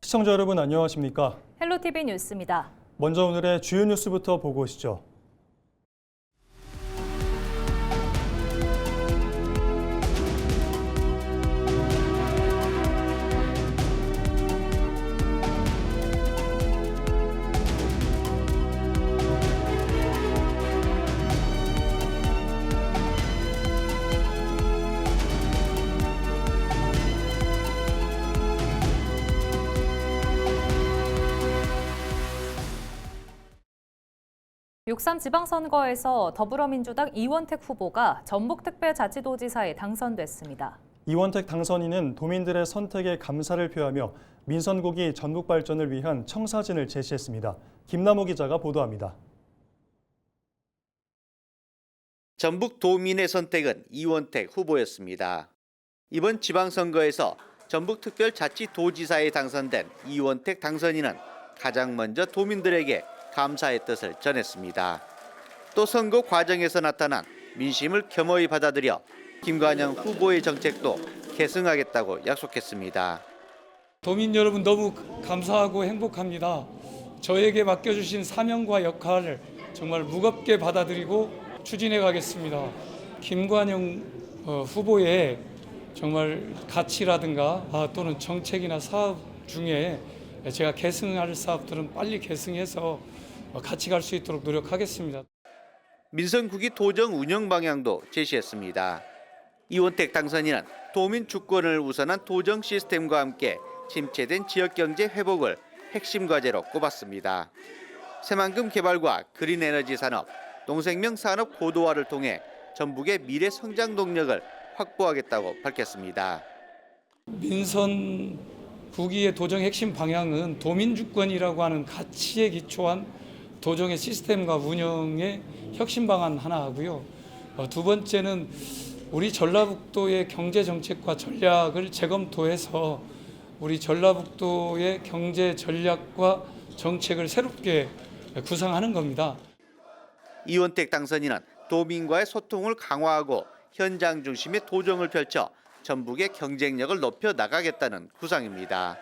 시청자 여러분 안녕하십니까? 헬로티비 뉴스입니다. 먼저 오늘의 주요 뉴스부터 보고 오시죠. 육삼 지방선거에서 더불어민주당 이원택 후보가 전북특별자치도지사에 당선됐습니다. 이원택 당선인은 도민들의 선택에 감사를 표하며 민선국이 전북 발전을 위한 청사진을 제시했습니다. 김남호 기자가 보도합니다. 전북 도민의 선택은 이원택 후보였습니다. 이번 지방선거에서 전북특별자치도지사에 당선된 이원택 당선인은 가장 먼저 도민들에게 감사의 뜻을 전했습니다. 또 선거 과정에서 나타난 민심을 겸허히 받아들여 김관영 후보의 정책도 계승하겠다고 약속했습니다. 도민 여러분 너무 감사하고 행복합니다. 저에게 맡겨주신 사명과 역할을 정말 무겁게 받아들이고 추진해 가겠습니다. 김관영 후보의 정말 가치라든가 또는 정책이나 사업 중에 제가 계승할 사업들은 빨리 계승해서 같이 갈 수 있도록 노력하겠습니다. 민선국이 도정 운영 방향도 제시했습니다. 이원택 당선인은 도민 주권을 우선한 도정 시스템과 함께 침체된 지역경제 회복을 핵심 과제로 꼽았습니다. 새만금 개발과 그린 에너지 산업, 농생명 산업 고도화를 통해 전북의 미래 성장 동력을 확보하겠다고 밝혔습니다. 민선 국위의 도정 핵심 방향은 도민주권이라고 하는 가치에 기초한 도정의 시스템과 운영의 혁신 방안 하나 하고요. 두 번째는 우리 전라북도의 경제 정책과 전략을 재검토해서 우리 전라북도의 경제 전략과 정책을 새롭게 구상하는 겁니다. 이원택 당선인은 도민과의 소통을 강화하고 현장 중심의 도정을 펼쳐 전북의 경쟁력을 높여 나가겠다는 구상입니다.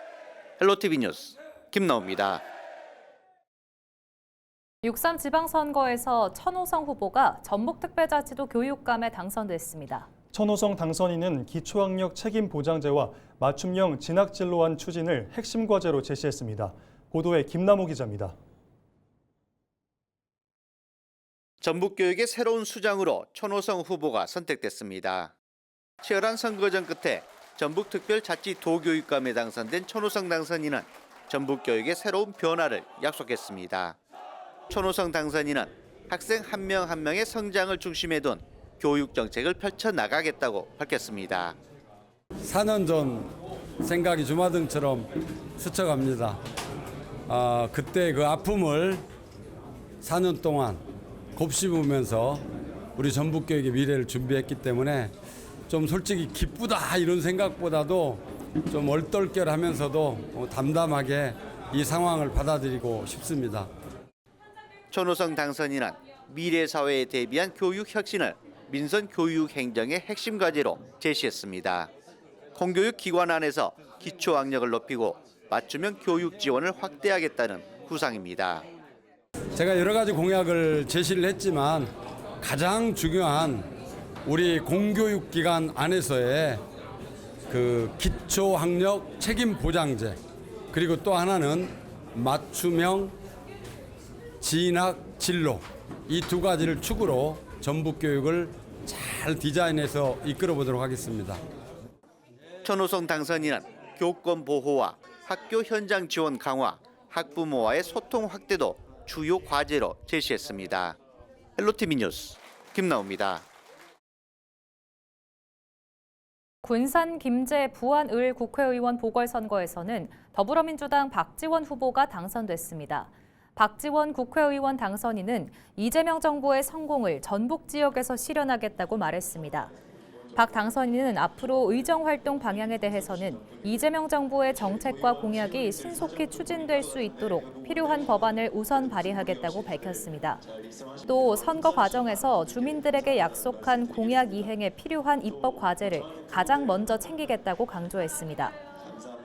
헬로티비 뉴스 김나옵니다. 육삼 지방선거에서 천호성 후보가 전북특별자치도 교육감에 당선됐습니다. 천호성 당선인은 기초학력 책임 보장제와 맞춤형 진학진로안 추진을 핵심 과제로 제시했습니다. 보도에 김남호 기자입니다. 전북교육의 새로운 수장으로 천호성 후보가 선택됐습니다. 치열한 선거전 끝에 전북특별자치도교육감에 당선된 천호성 당선인은 전북교육의 새로운 변화를 약속했습니다. 천호성 당선인은 학생 한 명 한 명의 성장을 중심에 둔 교육 정책을 펼쳐나가겠다고 밝혔습니다. 4년 전 생각이 주마등처럼 스쳐갑니다. 그때 그 아픔을 4년 동안 곱씹으면서 우리 전북교육의 미래를 준비했기 때문에 좀 솔직히 기쁘다 이런 생각보다도 좀 얼떨결하면서도 담담하게 이 상황을 받아들이고 싶습니다. 천호성 당선인은 미래 사회에 대비한 교육 혁신을 민선 교육 행정의 핵심 과제로 제시했습니다. 공교육 기관 안에서 기초 학력을 높이고 맞춤형 교육 지원을 확대하겠다는 구상입니다. 제가 여러 가지 공약을 제시를 했지만 가장 중요한 우리 공교육 기관 안에서의 그 기초 학력 책임 보장제, 그리고 또 하나는 맞춤형 진학 진로, 이 두 가지를 축으로 전북 교육을 잘 디자인해서 이끌어 보도록 하겠습니다. 천호성 당선인은 교권 보호와 학교 현장 지원 강화, 학부모와의 소통 확대도 주요 과제로 제시했습니다. 헬로티비 뉴스 김나옵니다. 군산 김제 부안을 국회의원 보궐선거에서는 더불어민주당 박지원 후보가 당선됐습니다. 박지원 국회의원 당선인은 이재명 정부의 성공을 전북 지역에서 실현하겠다고 말했습니다. 박 당선인은 앞으로 의정활동 방향에 대해서는 이재명 정부의 정책과 공약이 신속히 추진될 수 있도록 필요한 법안을 우선 발의하겠다고 밝혔습니다. 또 선거 과정에서 주민들에게 약속한 공약 이행에 필요한 입법 과제를 가장 먼저 챙기겠다고 강조했습니다.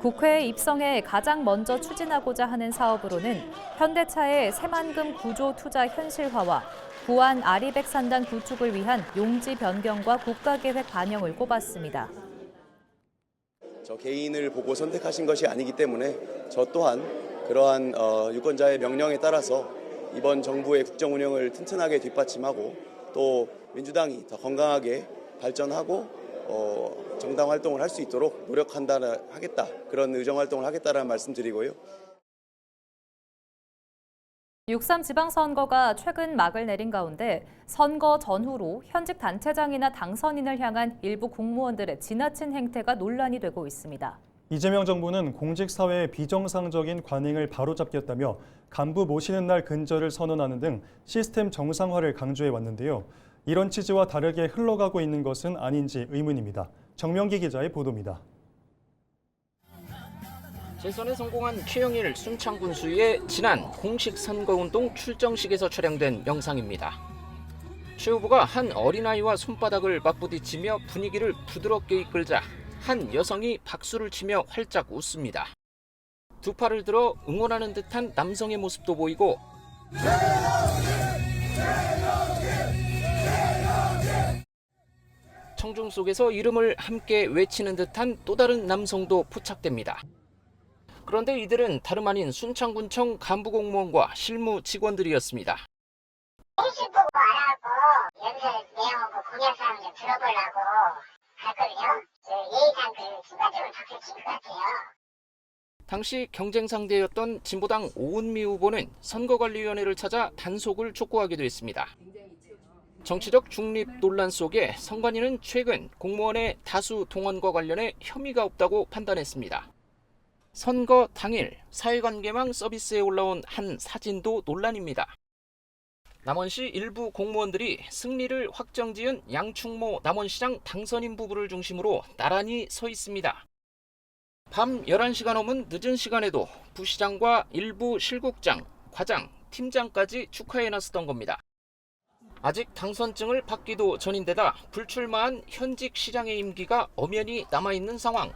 국회에 입성해 가장 먼저 추진하고자 하는 사업으로는 현대차의 새만금 구조 투자 현실화와 부안 아리백 산단 구축을 위한 용지 변경과 국가계획 반영을 꼽았습니다. 저 개인을 보고 선택하신 것이 아니기 때문에 저 또한 그러한 유권자의 명령에 따라서 이번 정부의 국정 운영을 튼튼하게 뒷받침하고 또 민주당이 더 건강하게 발전하고 정당 활동을 할 수 있도록 하겠다. 그런 의정 활동을 하겠다라는 말씀드리고요. 6.3 지방선거가 최근 막을 내린 가운데 선거 전후로 현직 단체장이나 당선인을 향한 일부 공무원들의 지나친 행태가 논란이 되고 있습니다. 이재명 정부는 공직사회의 비정상적인 관행을 바로잡겠다며 간부 모시는 날 근절을 선언하는 등 시스템 정상화를 강조해 왔는데요. 이런 취지와 다르게 흘러가고 있는 것은 아닌지 의문입니다. 정명기 기자의 보도입니다. 재선에 성공한 최영일, 순창군 수위의 지난 공식 선거운동 출정식에서 촬영된 영상입니다. 최 후보가 한 어린아이와 손바닥을 맞부딪히며 분위기를 부드럽게 이끌자 한 여성이 박수를 치며 활짝 웃습니다. 두 팔을 들어 응원하는 듯한 남성의 모습도 보이고 청중 속에서 이름을 함께 외치는 듯한 또 다른 남성도 포착됩니다. 그런데 이들은 다름 아닌 순창군청 간부 공무원과 실무 직원들이었습니다. 회식 보고 알아보고 연설 내용하고 공약 사항 좀 들어보려고 갔거든요. 예의상 순간적으로 박수 친것 같아요. 당시 경쟁 상대였던 진보당 오은미 후보는 선거관리위원회를 찾아 단속을 촉구하기도 했습니다. 정치적 중립 논란 속에 선관위는 최근 공무원의 다수 동원과 관련해 혐의가 없다고 판단했습니다. 선거 당일 사회관계망 서비스에 올라온 한 사진도 논란입니다. 남원시 일부 공무원들이 승리를 확정지은 양충모 남원시장 당선인 부부를 중심으로 나란히 서 있습니다. 밤 11시가 넘은 늦은 시간에도 부시장과 일부 실국장, 과장, 팀장까지 축하에 나섰던 겁니다. 아직 당선증을 받기도 전인데다 불출마한 현직 시장의 임기가 엄연히 남아있는 상황.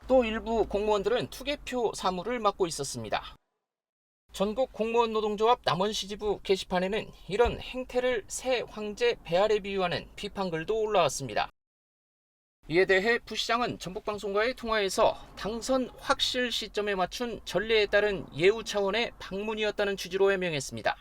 또 일부 공무원들은 투개표 사무를 맡고 있었습니다. 전국 공무원 노동조합 남원시 지부 게시판에는 이런 행태를 새 황제 배알에 비유하는 비판글도 올라왔습니다. 이에 대해 부시장은 전북방송과의 통화에서 당선 확실 시점에 맞춘 전례에 따른 예우 차원의 방문이었다는 취지로 해명했습니다.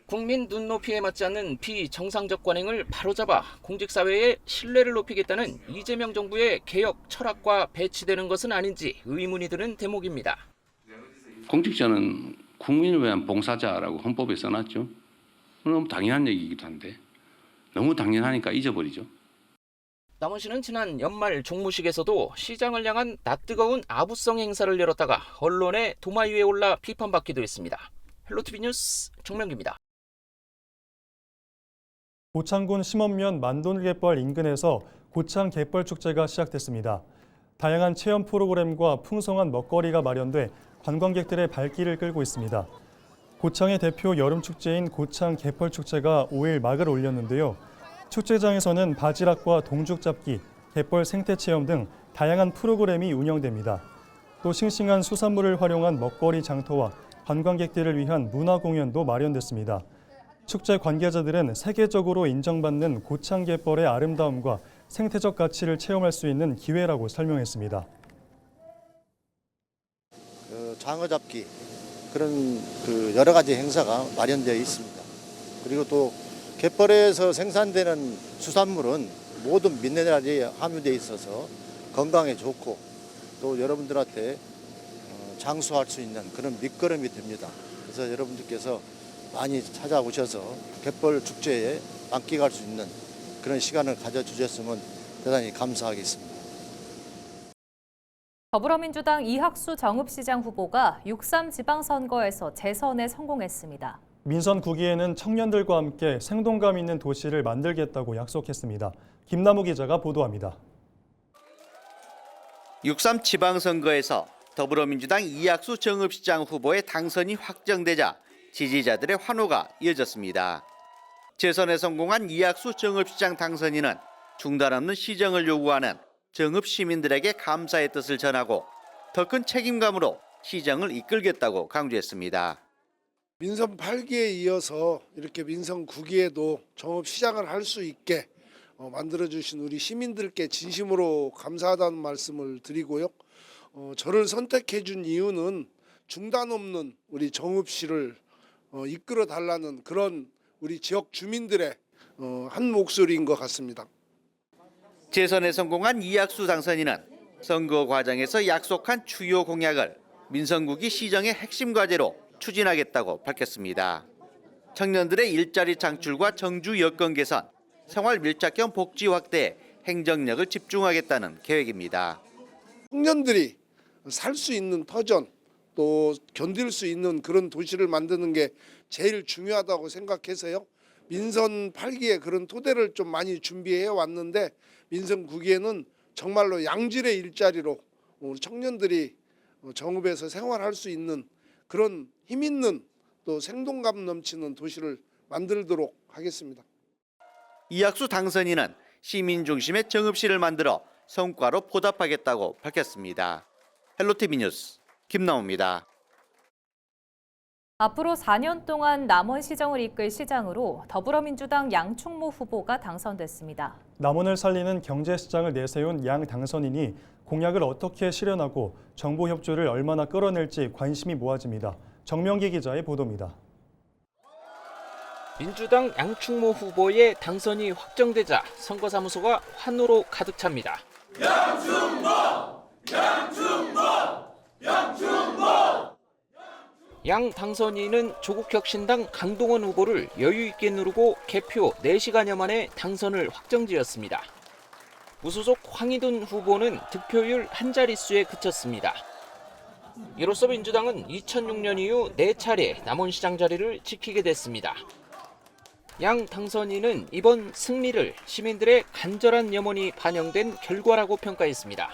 국민 눈높이에 맞지 않는 비정상적 관행을 바로잡아 공직사회의 신뢰를 높이겠다는 이재명 정부의 개혁 철학과 배치되는 것은 아닌지 의문이 드는 대목입니다. 공직자는 국민을 위한 봉사자라고 헌법에 써놨죠. 너무 당연한 얘기이기도 한데 너무 당연하니까 잊어버리죠. 남원시는 지난 연말 종무식에서도 시장을 향한 낯뜨거운 아부성 행사를 열었다가 언론의 도마 위에 올라 비판받기도 했습니다. 헬로티비 뉴스 정명기입니다. 고창군 심원면 만돈갯벌 인근에서 고창 갯벌 축제가 시작됐습니다. 다양한 체험 프로그램과 풍성한 먹거리가 마련돼 관광객들의 발길을 끌고 있습니다. 고창의 대표 여름 축제인 고창 갯벌 축제가 5일 막을 올렸는데요. 축제장에서는 바지락과 동죽 잡기, 갯벌 생태 체험 등 다양한 프로그램이 운영됩니다. 또 싱싱한 수산물을 활용한 먹거리 장터와 관광객들을 위한 문화 공연도 마련됐습니다. 축제 관계자들은 세계적으로 인정받는 고창 갯벌의 아름다움과 생태적 가치를 체험할 수 있는 기회라고 설명했습니다. 장어 잡기 그런 여러 가지 행사가 마련되어 있습니다. 그리고 또 갯벌에서 생산되는 수산물은 모든 미네랄이 함유되어 있어서 건강에 좋고 또 여러분들한테 장수할 수 있는 그런 밑거름이 됩니다. 그래서 여러분들께서 많이 찾아오셔서 갯벌 축제에 만끽할 수 있는 그런 시간을 가져주셨으면 대단히 감사하겠습니다. 더불어민주당 이학수 정읍시장 후보가 6.3 지방선거에서 재선에 성공했습니다. 민선 9기에는 청년들과 함께 생동감 있는 도시를 만들겠다고 약속했습니다. 김남우 기자가 보도합니다. 6.3 지방선거에서 더불어민주당 이학수 정읍시장 후보의 당선이 확정되자 지지자들의 환호가 이어졌습니다. 재선에 성공한 이학수 정읍시장 당선인은 중단 없는 시정을 요구하는 정읍 시민들에게 감사의 뜻을 전하고 더 큰 책임감으로 시정을 이끌겠다고 강조했습니다. 민선 8기에 이어서 이렇게 민선 9기에도 정읍시장을 할 수 있게 만들어주신 우리 시민들께 진심으로 감사하다는 말씀을 드리고요. 저를 선택해 준 이유는 중단 없는 우리 정읍시를 이끌어 달라는 그런 우리 지역 주민들의 한 목소리인 것 같습니다. 재선에 성공한 이학수 당선인은 선거 과정에서 약속한 주요 공약을 민선9기 시정의 핵심 과제로 추진하겠다고 밝혔습니다. 청년들의 일자리 창출과 정주 여건 개선, 생활 밀착형 복지 확대에 행정력을 집중하겠다는 계획입니다. 청년들이 살 수 있는 터전, 또 견딜 수 있는 그런 도시를 만드는 게 제일 중요하다고 생각해서요. 민선 8기에 그런 토대를 좀 많이 준비해 왔는데 민선 9기에는 정말로 양질의 일자리로 우리 청년들이 정읍에서 생활할 수 있는 그런 힘 있는 또 생동감 넘치는 도시를 만들도록 하겠습니다. 이학수 당선인은 시민 중심의 정읍시를 만들어 성과로 보답하겠다고 밝혔습니다. 헬로티비 뉴스 김나옵니다. 앞으로 4년 동안 남원시정을 이끌 시장으로 더불어민주당 양충모 후보가 당선됐습니다. 남원을 살리는 경제시장을 내세운 양 당선인이 공약을 어떻게 실현하고 정부 협조를 얼마나 끌어낼지 관심이 모아집니다. 정명기 기자의 보도입니다. 민주당 양충모 후보의 당선이 확정되자 선거사무소가 환호로 가득 찹니다. 양충모! 양충모! 양충모! 양 당선인은 조국혁신당 강동원 후보를 여유 있게 누르고 개표 4시간여 만에 당선을 확정지었습니다. 무소속 황희돈 후보는 득표율 한 자릿수에 그쳤습니다. 이로써 민주당은 2006년 이후 4차례 남원시장 자리를 지키게 됐습니다. 양 당선인은 이번 승리를 시민들의 간절한 염원이 반영된 결과라고 평가했습니다.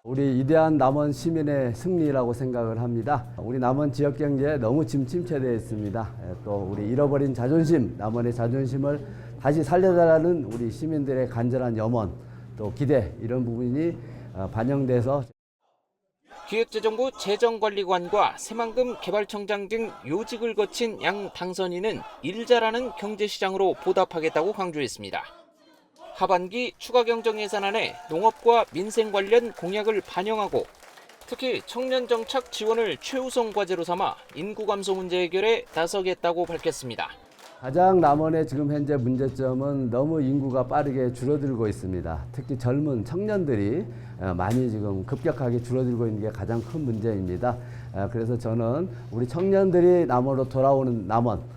우리 위대한 남원 시민의 승리라고 생각을 합니다. 우리 남원 지역 경제에 너무 침체되어 있습니다. 또 우리 잃어버린 자존심, 남원의 자존심을 다시 살려달라는 우리 시민들의 간절한 염원, 또 기대 이런 부분이 반영돼서 기획재정부 재정관리관과 새만금 개발청장 등 요직을 거친 양 당선인은 일 잘하는 경제시장으로 보답하겠다고 강조했습니다. 하반기 추가 경정 예산안에 농업과 민생 관련 공약을 반영하고 특히 청년 정착 지원을 최우선 과제로 삼아 인구 감소 문제 해결에 나서겠다고 밝혔습니다. 가장 남원의 지금 현재 문제점은 너무 인구가 빠르게 줄어들고 있습니다. 특히 젊은 청년들이 많이 지금 급격하게 줄어들고 있는 게 가장 큰 문제입니다. 그래서 저는 우리 청년들이 남원으로 돌아오는 남원,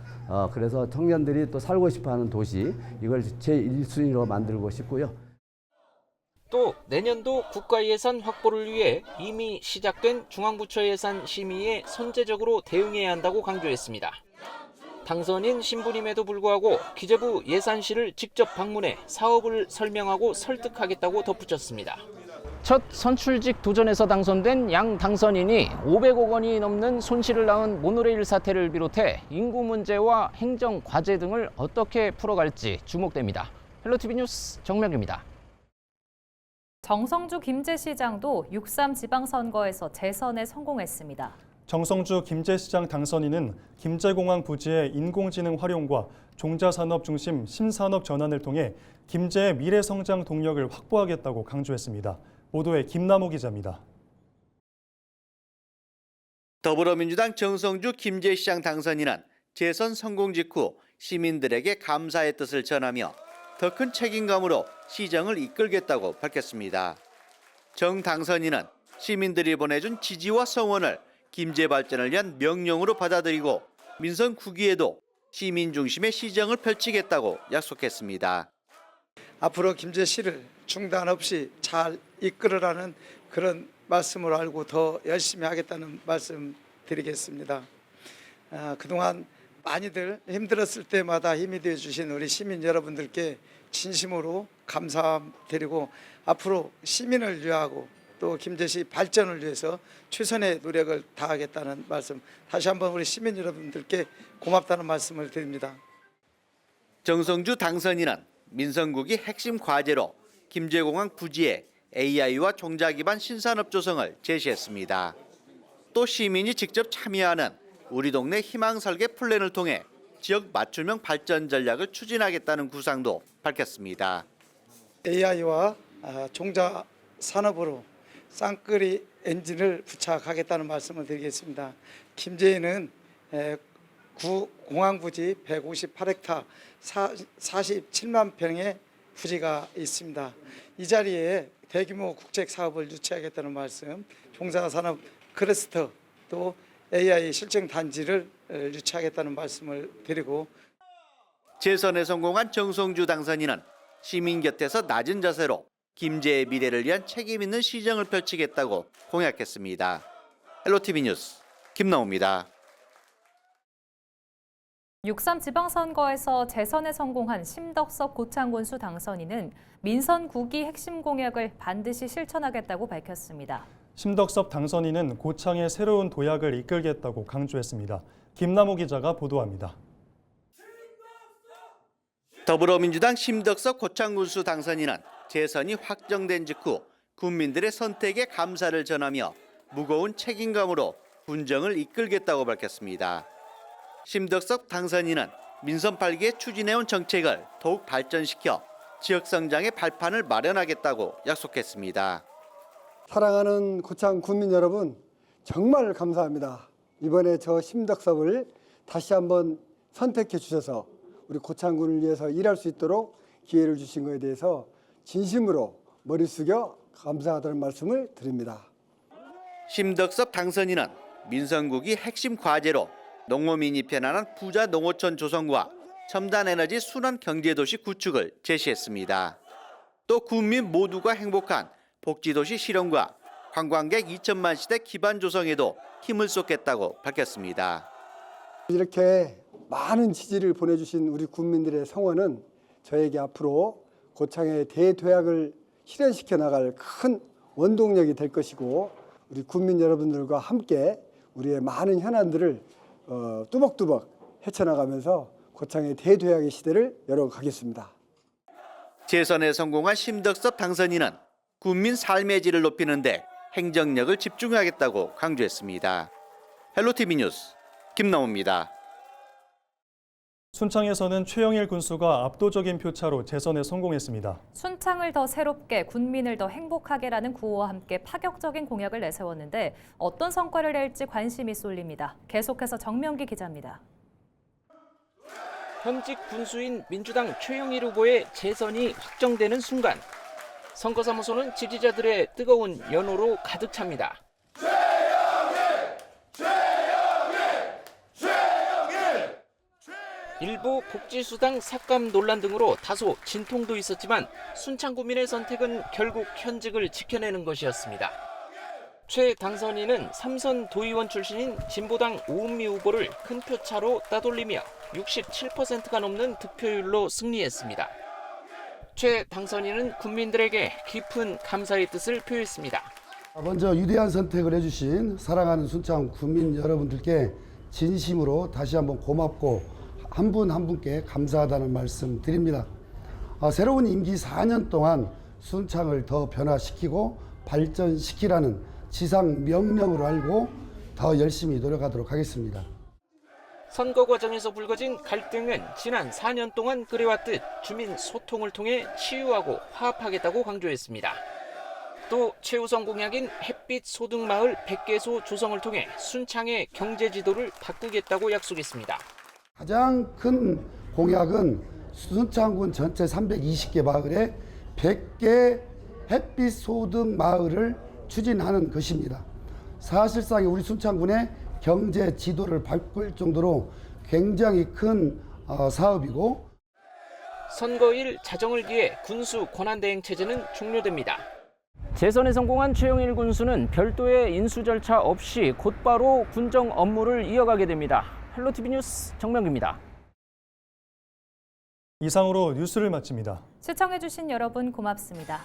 그래서 청년들이 또 살고 싶어하는 도시, 이걸 제1순위로 만들고 싶고요. 또 내년도 국가예산 확보를 위해 이미 시작된 중앙부처 예산 심의에 선제적으로 대응해야 한다고 강조했습니다. 당선인 신분임에도 불구하고 기재부 예산실을 직접 방문해 사업을 설명하고 설득하겠다고 덧붙였습니다. 첫 선출직 도전에서 당선된 양 당선인이 500억 원이 넘는 손실을 낳은 모노레일 사태를 비롯해 인구 문제와 행정 과제 등을 어떻게 풀어갈지 주목됩니다. 헬로티비 뉴스 정명규입니다. 정성주 김제시장도 6.3 지방선거에서 재선에 성공했습니다. 정성주 김제시장 당선인은 김제공항 부지의 인공지능 활용과 종자산업 중심 신산업 전환을 통해 김제의 미래 성장 동력을 확보하겠다고 강조했습니다. 보도에 김남호 기자입니다. 더불어민주당 정성주 김제시장 당선인은 재선 성공 직후 시민들에게 감사의 뜻을 전하며 더 큰 책임감으로 시정을 이끌겠다고 밝혔습니다. 정 당선인은 시민들이 보내준 지지와 성원을 김제 발전을 위한 명령으로 받아들이고 민선 9기에도 시민 중심의 시정을 펼치겠다고 약속했습니다. 앞으로 김제시를 중단 없이 잘 이끌으라는 그런 말씀을 알고 더 열심히 하겠다는 말씀 드리겠습니다. 그동안 많이들 힘들었을 때마다 힘이 되어 주신 우리 시민 여러분들께 진심으로 감사드리고 앞으로 시민을 위하고 또 김제시 발전을 위해서 최선의 노력을 다하겠다는 말씀 다시 한번 우리 시민 여러분들께 고맙다는 말씀을 드립니다. 정성주 당선인은 민선 9기 핵심 과제로 김제공항 부지에 AI와 종자 기반 신산업 조성을 제시했습니다. 또 시민이 직접 참여하는 우리 동네 희망 설계 플랜을 통해 지역 맞춤형 발전 전략을 추진하겠다는 구상도 밝혔습니다. AI와 종자 산업으로 쌍끌이 엔진을 부착하겠다는 말씀을 드리겠습니다. 김제에는 공항부지 158헥타 47만 평의 부지가 있습니다. 이 자리에 대규모 국책 사업을 유치하겠다는 말씀, 종자산업 클러스터 또 AI 실증 단지를 유치하겠다는 말씀을 드리고, 재선에 성공한 정성주 당선인은 시민 곁에서 낮은 자세로 김제의 미래를 위한 책임 있는 시정을 펼치겠다고 공약했습니다. 헬로티비 뉴스 김나우입니다. 6.3 지방선거에서 재선에 성공한 심덕석 고창군수 당선인은 민선 9기 핵심 공약을 반드시 실천하겠다고 밝혔습니다. 심덕섭 당선인은 고창의 새로운 도약을 이끌겠다고 강조했습니다. 김남우 기자가 보도합니다. 더불어민주당 심덕석 고창군수 당선인은 재선이 확정된 직후 국민들의 선택에 감사를 전하며 무거운 책임감으로 군정을 이끌겠다고 밝혔습니다. 심덕석 당선인은 민선 8기에 추진해온 정책을 더욱 발전시켜 지역 성장의 발판을 마련하겠다고 약속했습니다. 사랑하는 고창 군민 여러분, 정말 감사합니다. 이번에 저 심덕섭을 다시 한번 선택해 주셔서 우리 고창군을 위해서 일할 수 있도록 기회를 주신 것에 대해서 진심으로 머리 숙여 감사하다는 말씀을 드립니다. 심덕섭 당선인은 민선국이 핵심 과제로 농어민이 편안한 부자 농어촌 조성과 첨단 에너지 순환 경제도시 구축을 제시했습니다. 또 국민 모두가 행복한 복지도시 실현과 관광객 2천만 시대 기반 조성에도 힘을 쏟겠다고 밝혔습니다. 이렇게 많은 지지를 보내주신 우리 국민들의 성원은 저에게 앞으로 고창의 대도약을 실현시켜 나갈 큰 원동력이 될 것이고, 우리 국민 여러분들과 함께 우리의 많은 현안들을 뚜벅뚜벅 헤쳐나가면서 고창의 대도약의 시대를 열어가겠습니다. 재선에 성공한 심덕섭 당선인은 국민 삶의 질을 높이는 데 행정력을 집중하겠다고 강조했습니다. 헬로티비 뉴스 김나우입니다. 순창에서는 최영일 군수가 압도적인 표차로 재선에 성공했습니다. 순창을 더 새롭게, 군민을 더 행복하게라는 구호와 함께 파격적인 공약을 내세웠는데 어떤 성과를 낼지 관심이 쏠립니다. 계속해서 정명기 기자입니다. 현직 군수인 민주당 최영일 후보의 재선이 확정되는 순간 선거사무소는 지지자들의 뜨거운 연호로 가득 찹니다. 일부 복지수당 삭감 논란 등으로 다소 진통도 있었지만 순창구민의 선택은 결국 현직을 지켜내는 것이었습니다. 최 당선인은 3선 도의원 출신인 진보당 오은미 후보를 큰 표차로 따돌리며 67%가 넘는 득표율로 승리했습니다. 최 당선인은 국민들에게 깊은 감사의 뜻을 표했습니다. 먼저 위대한 선택을 해주신 사랑하는 순창 국민 여러분들께 진심으로 다시 한번 고맙고 한 분 한 분께 감사하다는 말씀 드립니다. 새로운 임기 4년 동안 순창을 더 변화시키고 발전시키라는 지상 명령으로 알고 더 열심히 노력하도록 하겠습니다. 선거 과정에서 불거진 갈등은 지난 4년 동안 그래왔듯 주민 소통을 통해 치유하고 화합하겠다고 강조했습니다. 또 최우선 공약인 햇빛 소득마을 100개소 조성을 통해 순창의 경제 지도를 바꾸겠다고 약속했습니다. 가장 큰 공약은 순창군 전체 320개 마을에 100개 햇빛 소득 마을을 추진하는 것입니다. 사실상 우리 순창군의 경제 지도를 바꿀 정도로 굉장히 큰 사업이고, 선거일 자정을 기해 군수 권한대행 체제는 종료됩니다. 재선에 성공한 최영일 군수는 별도의 인수 절차 없이 곧바로 군정 업무를 이어가게 됩니다. 헬로티비 뉴스 정명기입니다. 이상으로 뉴스를 마칩니다. 시청해주신 여러분 고맙습니다.